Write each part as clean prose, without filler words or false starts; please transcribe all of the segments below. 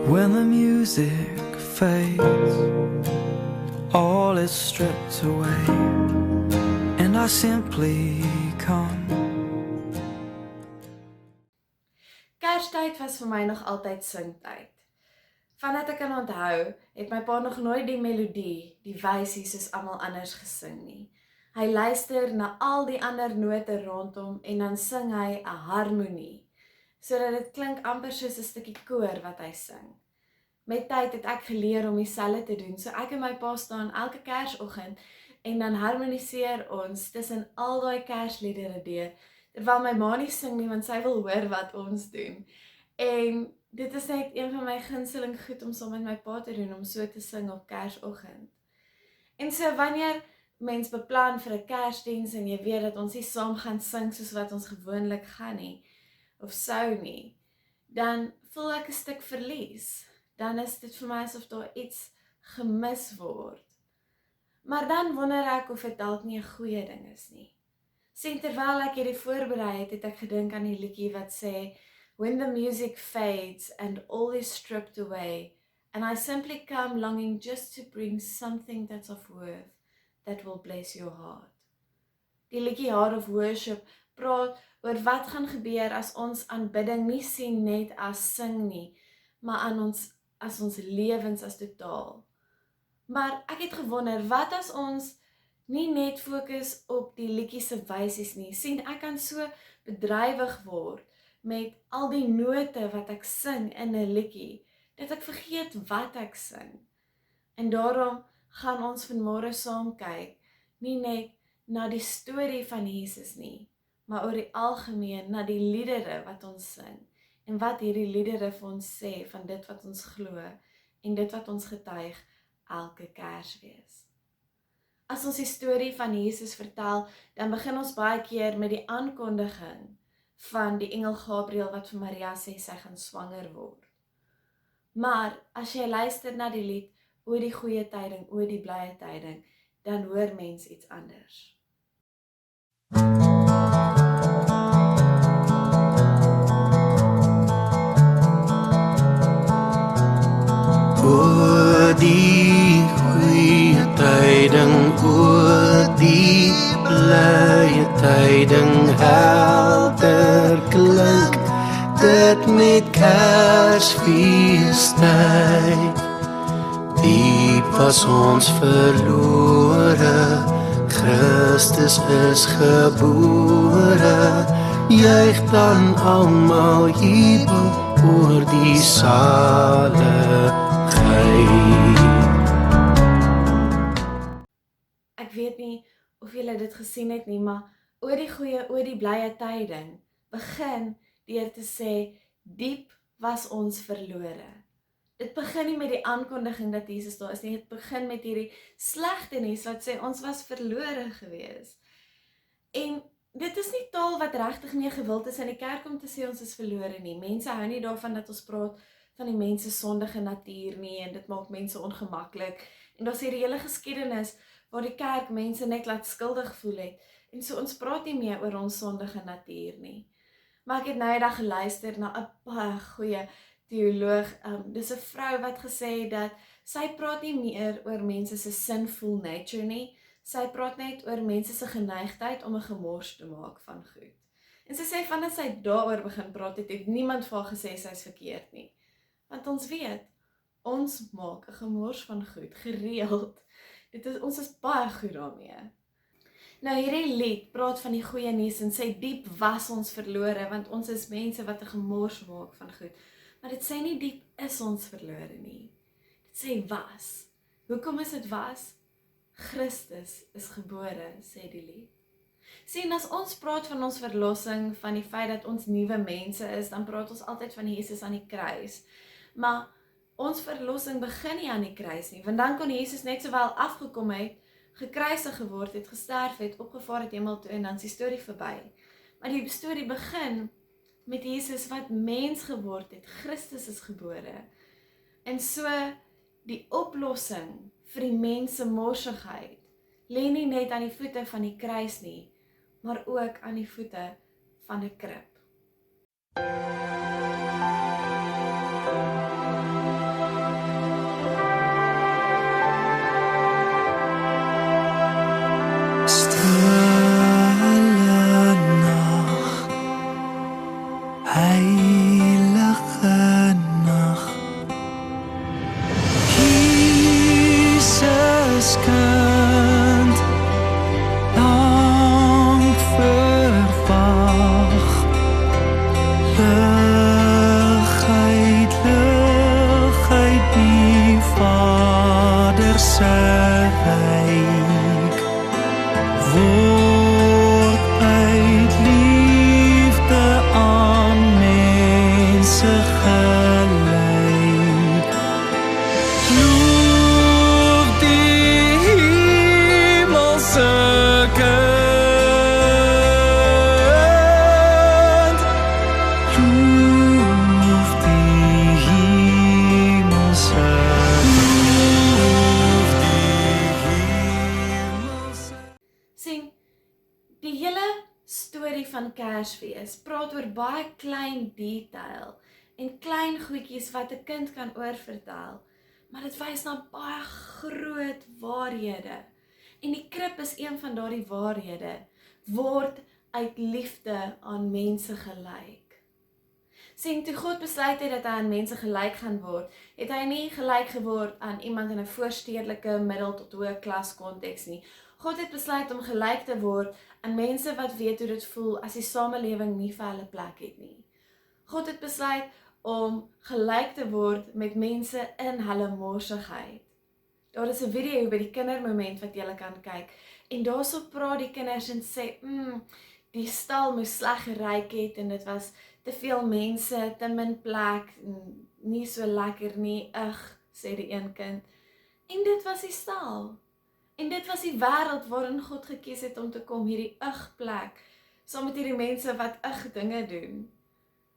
When the music fades, all is stripped away, and I simply come. Kerstyd was vir my nog altyd singtyd. Vandat ek kan onthou, het my pa nog nooit die melodie, die wysie soos almal anders gesing nie. Hy luister na al die ander note rondom en dan sing hy 'n harmonie, sodat dit klink amper soos 'n stukkie koor wat hy sing. Met tyd het ek geleer om dieselfde te doen, so ek en my pa staan elke Kersoggend en dan harmoniseer ons tussen al daai Kersliedere deur, terwyl my ma nie sing nie, want sy wil hoor wat ons doen. En dit is net een van my gunsteling goed om saam met my pa te doen, om so te sing op Kersoggend. En so wanneer mens beplan vir 'n Kersdiens en jy weet dat ons nie saam gaan sing soos wat ons gewoonlik gaan nie, of sou nie, dan voel ek 'n stuk verlies. Dan is dit vir my asof daar iets gemis word. Maar dan wonder ek of dit dalk nie 'n goeie ding is nie. Sien, terwyl ek hierdie voorberei het ek gedink aan die liedjie wat sê, when the music fades and all is stripped away, and I simply come longing just to bring something that's of worth that will bless your heart. Die liedjie Heart of Worship praat oor wat gaan gebeur as ons aanbidding nie sien net as sing nie, maar aan ons as ons lewens as totaal. Maar ek het gewonder, wat as ons nie net fokus op die liedjie se wysies nie? Sien, ek kan so bedrywig word met al die note wat ek sing in 'n liedjie, dat ek vergeet wat ek sing. En daarom gaan ons vanmôre saam kyk, nie net na die storie van Jesus nie, maar oor die algemeen na die liedere wat ons sing, en wat hierdie liedere vir ons sê van dit wat ons glo, en dit wat ons getuig elke Kersfees. As ons die storie van Jesus vertel, dan begin ons baie keer met die aankondiging van die engel Gabriël wat vir Maria sê sy gaan swanger word. Maar as jy luister na die lied oor die goeie tyding, oor die blye tyding, dan hoor mens iets anders. Oor die goeie tyding, oor die blye tyding, helder klink dit met Kersfeestyd. Diep was ons verlore, Christus is gebore, juig dan almal jubel oor die saligheid. Ek weet nie of julle dit gesien het nie, maar oor die goeie, oor die blye tyding, begin deur te sê, diep was ons verlore. Dit begin nie met die aankondiging dat Jesus daar is nie, dit begin met hierdie slegte nuus wat sê, ons was verlore gewees. En dit is nie taal wat regtig nie gewild is in die kerk om te sê ons is verlore nie. Mense hou nie daarvan dat ons praat van die mense sondige natuur nie, en dit maak mense ongemaklik. En daar is hierdie hele geskiedenis waar die kerk mense net laat skuldig voel het, en so ons praat nie meer oor ons sondige natuur nie. Maar ek het nou eendag geluister na 'n baie goeie teoloog, dis 'n vrou wat gesê het dat sy praat nie meer oor mense se sinful nature nie, sy praat net oor mense se geneigtheid om 'n gemors te maak van goed. En sy sê vandat sy daaroor begin praat het niemand vir haar gesê sy is verkeerd nie. Want ons weet, ons maak 'n gemors van goed, gereeld. Ons is baie goed daarmee. Nou hierdie lied praat van die goeie nuus en sê diep was ons verlore, want ons is mense wat 'n gemors maak van goed. Maar dit sê nie diep is ons verlore nie. Dit sê was. Hoekom is dit was? Christus is gebore, sê die lied. Sien, as ons praat van ons verlossing, van die feit dat ons nuwe mense is, dan praat ons altyd van Jesus aan die kruis. Maar ons verlossing begin nie aan die kruis nie, want dan kon Jesus net sowel afgekom het, gekruisig geword het, gesterf het, opgevaar het hemel toe en dan is die storie verby. Maar die storie begin met Jesus wat mens geword het, Christus is gebore. En so die oplossing vir die mens se morsigheid lê nie net aan die voete van die kruis nie, maar ook aan die voete van 'n krib. ryk word uit liefde aan mense gelyk. Loof die hemelse kind, loof die hemelse Sien, die hele storie van Kersfees praat oor baie klein detail en klein goedjies wat 'n kind kan oorvertel, maar dit wys na baie groot waarhede. En die krib is een van daardie waarhede, word uit liefde aan mense gelyk. Sien, toe God besluit het dat hy aan mense gelyk gaan word, het hy nie gelyk geword aan iemand in 'n voorstedelike middel tot hoë klas konteks nie. God het besluit om gelyk te word aan mense wat weet hoe dit voel as die samelewing nie vir hulle plek het nie. God het besluit om gelyk te word met mense in hulle morsigheid. Daar is 'n video by die kindermoment wat jy kan kyk, en daarso praat die kinders en sê, die stal moes sleg geryk het, en dit was te veel mense, te min plek, nie so lekker nie, sê die een kind. En dit was die stal. En dit was die wêreld waarin God gekies het om te kom, hierdie plek, saam met hierdie mense wat dinge doen.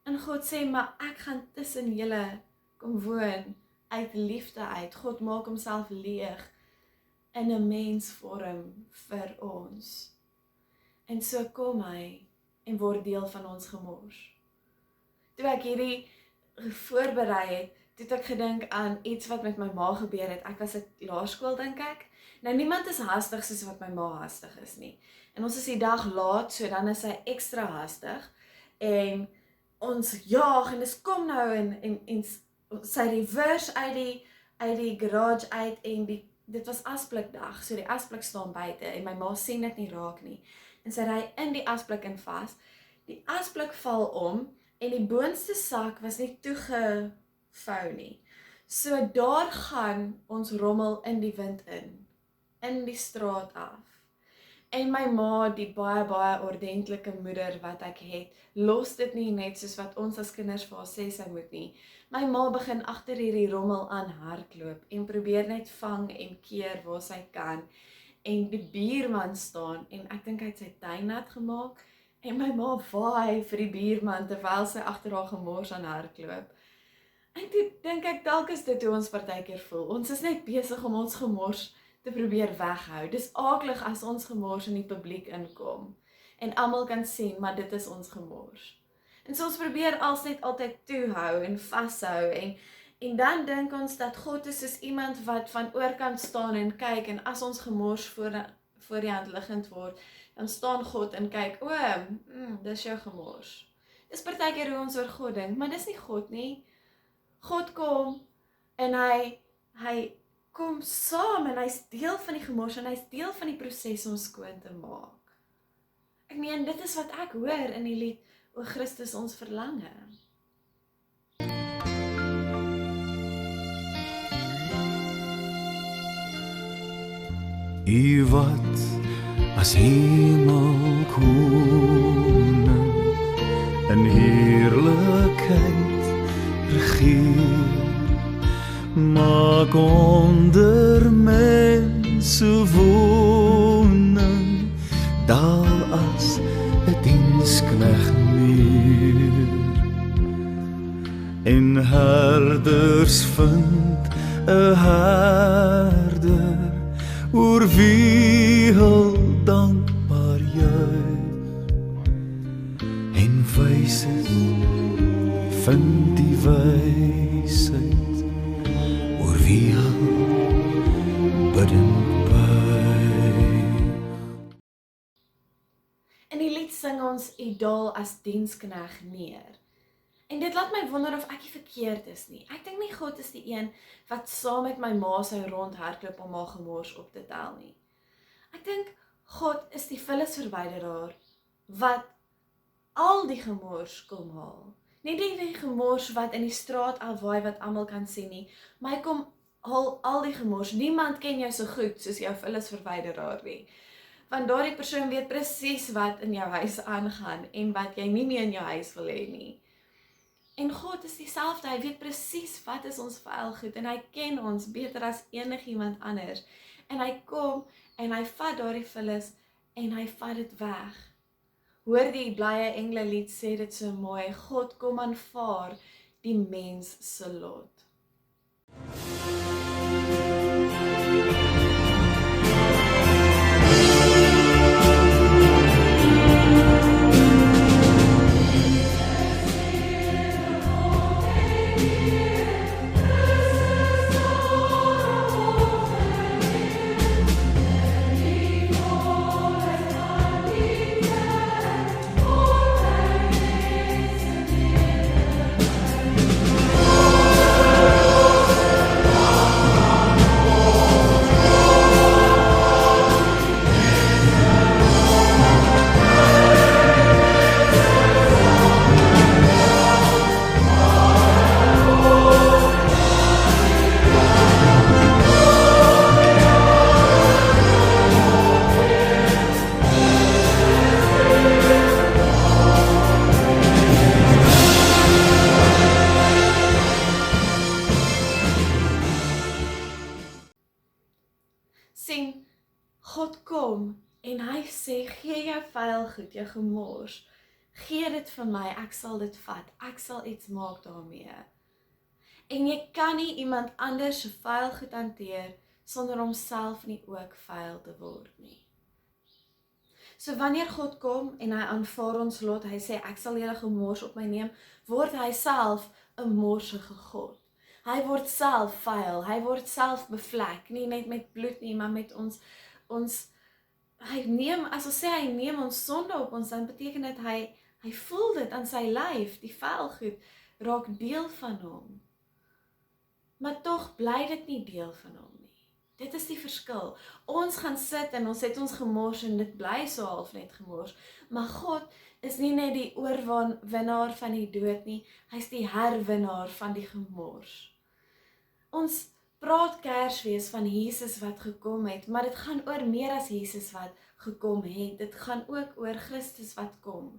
En God sê, maar ek gaan tussen julle kom woon, uit liefde uit. God maak homself leeg in 'n mensvorm vir ons. En so kom hy en word deel van ons gemors. Toe ek hierdie voorberei het, het ek gedink aan iets wat met my ma gebeur het. Ek was op laerskool, dink ek. Nou, niemand is hastig soos wat my ma hastig is nie. En ons is die dag laat, so dan is sy ekstra hastig. En ons jaag, en dis kom nou, en sy reverse uit die garage uit, en dit was asblikdag, so die asblik staan buite, en my ma sien dit nie raak nie. En sy ry in die asblik in vas, die asblik val om, en die boonste sak was nie toegevou nie. So daar gaan ons rommel in die wind in die straat af. En my ma, die baie ordentlike moeder wat ek het, los dit nie net soos wat ons as kinders vir haar sê sy moet nie. My ma begin agter hierdie rommel aan hardloop en probeer net vang en keer waar sy kan. En die buurman staan, en ek dink hy het sy tuin nat gemaak, en my ma waai vir die buurman terwyl sy agter haar gemors aan hardloop. En toe dink ek, dalk is dit hoe ons partykeer voel. Ons is net besig om ons gemors te probeer weghou. Dis aaklig as ons gemors in die publiek inkom en almal kan sien, maar dit is ons gemors. En so ons probeer net altyd toehou en vashou, en dan dink ons dat God is soos iemand wat van oorkant staan en kyk, en as ons gemors voor die hand liggend word, dan staan God en kyk, dis jou gemors. Dis partykeer hoe ons oor God dink, maar dis nie God nie. God kom, en hy kom saam, en hy's deel van die gemors, en hy's deel van die proses om skoon te maak. Ek meen, dit is wat ek hoor in die lied, O Christus ons verlange. U wat as hemelkoning in heerlikheid regeer, maak onder mense woning, daal as 'n diensknegt neer, en herders vind 'n herder, oor wie hul dankbaar juig, en wyses vind die wysheid, oor wie hul bidend buig. In die lied sing ons U daal as diensknegt neer. En dit laat my wonder of ek nie verkeerd is nie. Ek dink nie God is die een wat saam met my ma sou rondhardloop om haar gemors op te tel nie. Ek dink God is die vullisverwyderaar wat al die gemors kom haal. Nie die gemors wat in die straat afwaai wat almal kan sien nie, maar hy kom al die gemors. Niemand ken jou so goed soos jou vullisverwyderaar nie. Want daardie persoon weet presies wat in jou huis aangaan en wat jy nie meer in jou huis wil hê nie. En God is dieselfde, hy weet presies wat is ons vuil goed en hy ken ons beter as enigiemand anders. En hy kom en hy vat daardie vullis en hy vat dit weg. Hoor die blye engele lied sê dit so mooi, God kom aanvaar die mens se lot. Sien, God kom en hy sê, gee jou vuil goed, jou gemors, gee dit vir my, ek sal dit vat, ek sal iets maak daarmee. En jy kan nie iemand anders se vuil goed hanteer, sonder om self nie ook vuil te word nie. So wanneer God kom en hy aanvaar ons lot, hy sê, ek sal julle gemors op my neem, word hy self 'n morsige God. Hy word self vuil, hy word self bevlek, nie net met bloed nie, maar met ons hy neem, as ons sê hy neem ons sonde op ons, dan beteken dit hy voel dit aan sy lyf, die vuil goed raak deel van hom. Maar tog bly dit nie deel van hom nie. Dit is die verskil. Ons gaan sit en ons het ons gemors en dit bly so half net gemors, maar God is nie net die oorwinnaar van die dood nie, hy is die herwinnaar van die gemors. Ons praat Kersfees van Jesus wat gekom het, maar dit gaan oor meer as Jesus wat gekom het. Dit gaan ook oor Christus wat kom.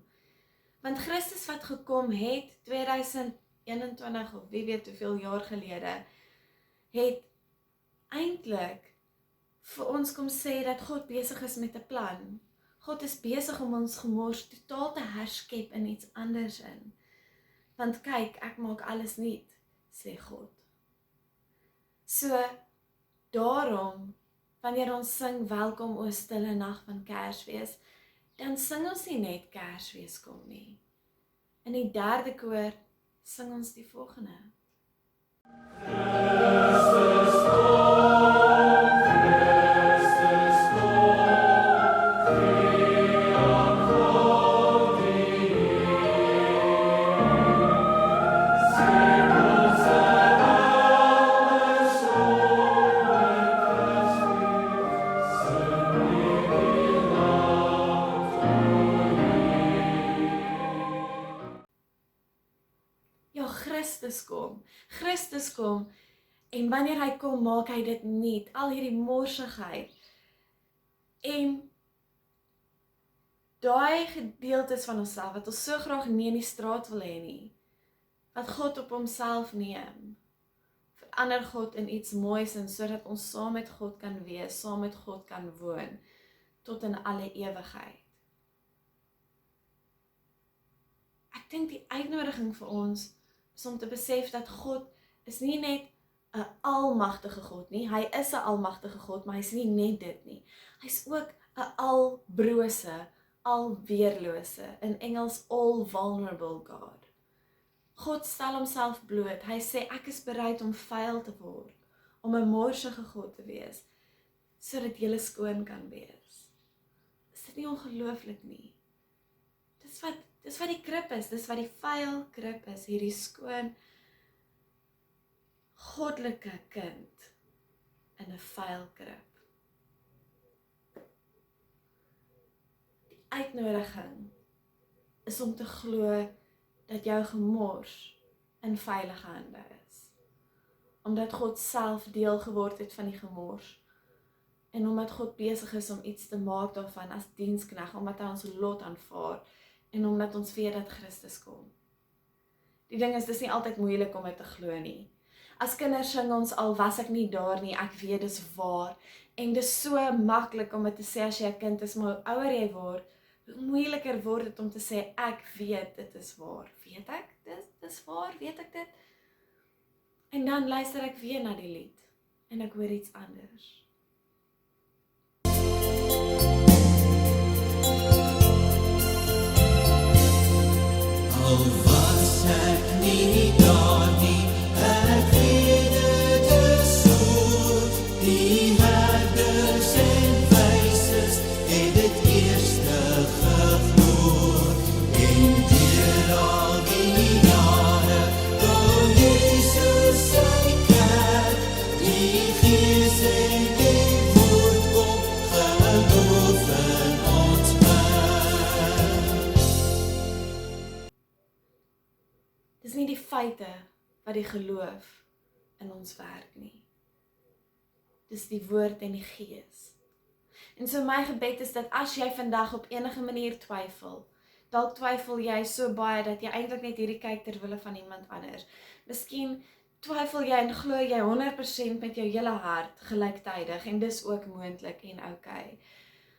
Want Christus wat gekom het, 2021 of wie weet hoeveel jaar gelede, het eintlik vir ons kom sê dat God besig is met 'n plan. God is besig om ons gemors totaal te herskep in iets anders in. Want kyk, ek maak alles nuut, sê God. So, daarom, wanneer ons sing welkom o stille nag van Kersfees, dan sing ons nie net Kersfees kom nie. In die derde koor sing ons die volgende. Christus kom, en wanneer hy kom, maak hy dit nuut, al hierdie morsigheid, en daai gedeeltes van onsself, wat ons so graag nie in die straat wil hê nie, wat God op homself neem, verander God in iets moois, en sodat ons saam met God kan wees, saam met God kan woon, tot in alle ewigheid. Ek dink die uitnodiging vir ons, is om te besef dat God is nie net 'n almagtige God nie, hy is 'n almagtige God, maar hy is nie net dit nie. Hy is ook 'n albrose, alweerlose, in Engels all vulnerable God. God stel homself bloot, hy sê ek is bereid om vuil te word, om 'n morsige God te wees, sodat jy skoon kan wees. Is dit nie ongelooflik nie? Dis wat die krib is, dis wat die vuil krib is, hierdie skoon, goddelike kind in 'n vuil krib. Die uitnodiging is om te glo dat jou gemors in veilige hande is. omdat God self deel geword het van die gemors, en omdat God besig is om iets te maak daarvan as diensknegt, omdat hy ons lot aanvaar, en omdat ons weet dat Christus kom. Die ding is, dis nie altyd moeilik om dit te glo nie. As kinders sing ons al was ek nie daar nie, ek weet dis waar, en dis so maklik om dit te sê as jy 'n kind is, maar hoe ouer jy word, hoe moeiliker word dit om te sê, ek weet dit is waar. Weet ek, dis waar, weet ek dit? En dan luister ek weer na die lied, en ek hoor iets anders. Al was ek nie daar nie, ek weet dit is so. Die herders en wysers het dit eerste gegloor. En deur al die jare, toe Jesus sy kerk, die Gees en die woord kom, geloof in ons werk. Dis nie die feite wat die geloof in ons werk nie. Dis die woord en die Gees. En so my gebed is dat as jy vandag op enige manier twyfel, dalk twyfel jy so baie dat jy eintlik net hierdie kyk ter wille van iemand anders. Miskien twyfel jy en glo jy 100% met jou hele hart gelyktydig en dis ook moontlik en oukei.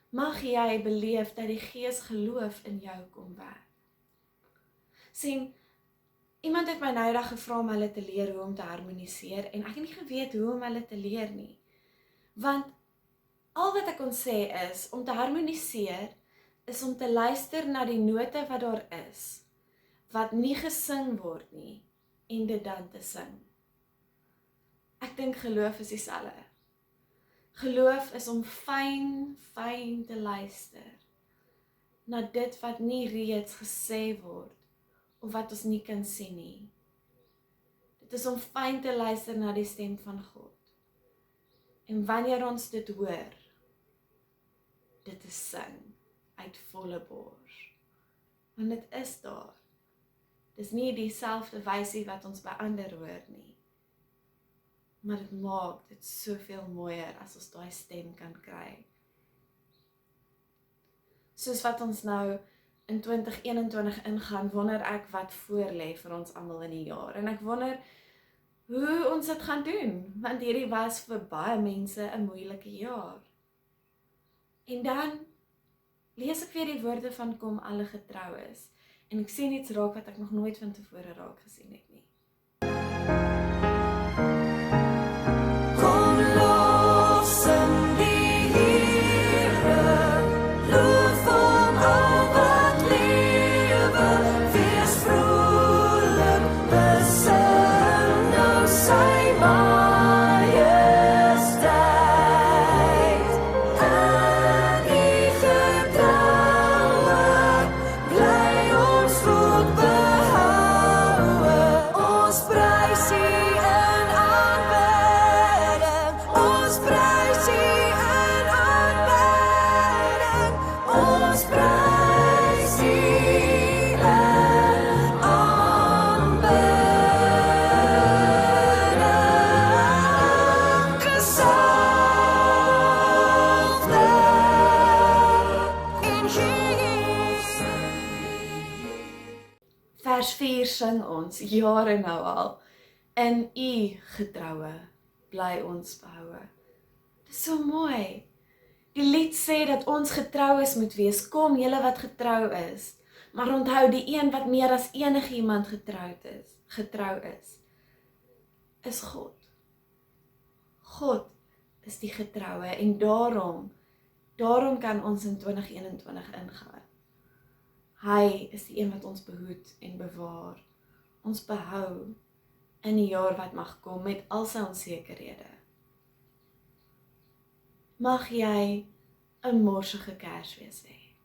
Mag jy beleef dat die Gees geloof in jou kom werk. Sien, iemand het my nou eendag gevra om hulle te leer hoe om te harmoniseer en ek het nie geweet hoe om hulle te leer nie. Want al wat ek kon sê is, om te harmoniseer, is om te luister na die note wat daar is, wat nie gesing word nie, en dit dan te sing. Ek dink geloof is dieselfde. Geloof is om fyn te luister, na dit wat nie reeds gesê word, of wat ons nie kan sien nie. Dit is om fyn te luister na die stem van God. En wanneer ons dit hoor, dit te sing uit volle bors. Want dit is daar. Dis nie dieselfde wysie wat ons by ander hoor nie. Maar dit maak dit soveel mooier as ons daai stem kan kry. Soos wat ons nou in 2021 ingaan, wonder ek wat voor lê vir ons almal in die jaar. En ek wonder hoe ons dit gaan doen, want hierdie was vir baie mense 'n moeilike jaar. En dan lees ek weer die woorde van kom alle getrou is, en ek sien iets raak wat ek nog nooit van tevore raak gesien het nie. Kom lof sing die Here, loof hom al wat lewe, wees vrolik, besing nou sy majesteit. En die getroue, bly ons God behoue, ons prys U in aanbidding, ons prys U in aanbidding, ons prys U in aanbidding. Gesalfde in Jesus. Vers 4 sing ons, jare nou al, in U getroue, bly ons behoue. Dit is so mooi. Die lied sê dat ons getrou is moet wees, kom julle wat getrou is, maar onthou die een wat meer as enigiemand getrou is God. God is die getroue en daarom kan ons in 2021 ingaan. Hy is die een wat ons behoed en bewaar, ons behou in die jaar wat mag kom met al sy onsekerhede. Mag jy 'n morsige Kersfees hê.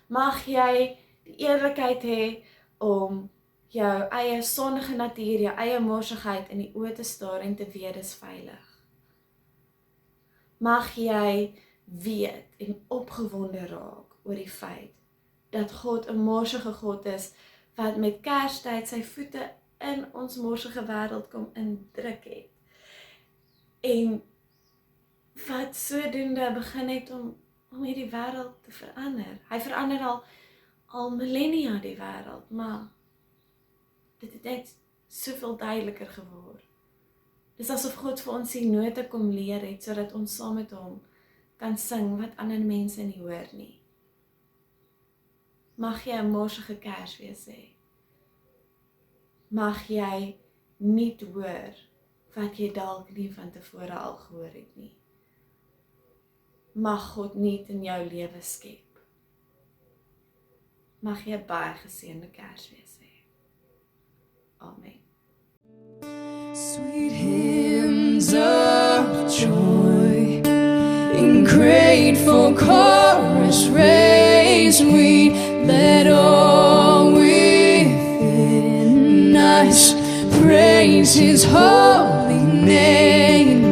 Mag jy die eerlikheid hê om jou eie sondige natuur, jou eie morsigheid in die oë te staar en te weet dis veilig. Mag jy weet en opgewonde raak oor die feit dat God 'n morsige God is wat met Kerstyd sy voete in ons morsige wêreld kom indruk het. En wat sodoende begin het om hierdie wêreld te verander. Hy verander al millennia die wêreld, maar dit het net soveel duideliker geword. Dis asof God vir ons die note kom leer het, sodat ons saam met hom kan sing wat ander mense nie hoor nie. Mag jy 'n morsige Kersfees hê. Mag jy nie hoor wat jy dalk nie van tevore al gehoor het nie. Mag God nie in jou lewe skep. Mag jy baie geseënde Kersfees hê. Amen. Sweet hymns of joy in grateful chorus raise we, let all within us praise His holy name.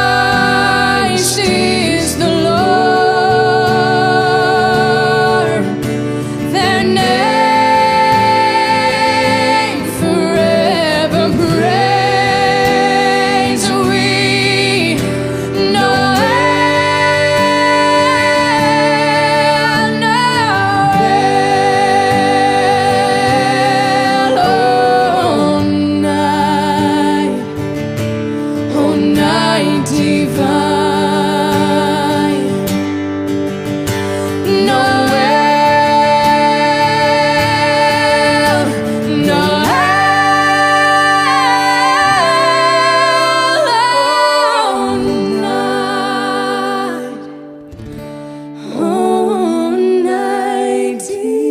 Christ is the Lord, their name forever praise we, Noel, oh night divine, Noel, oh night divine.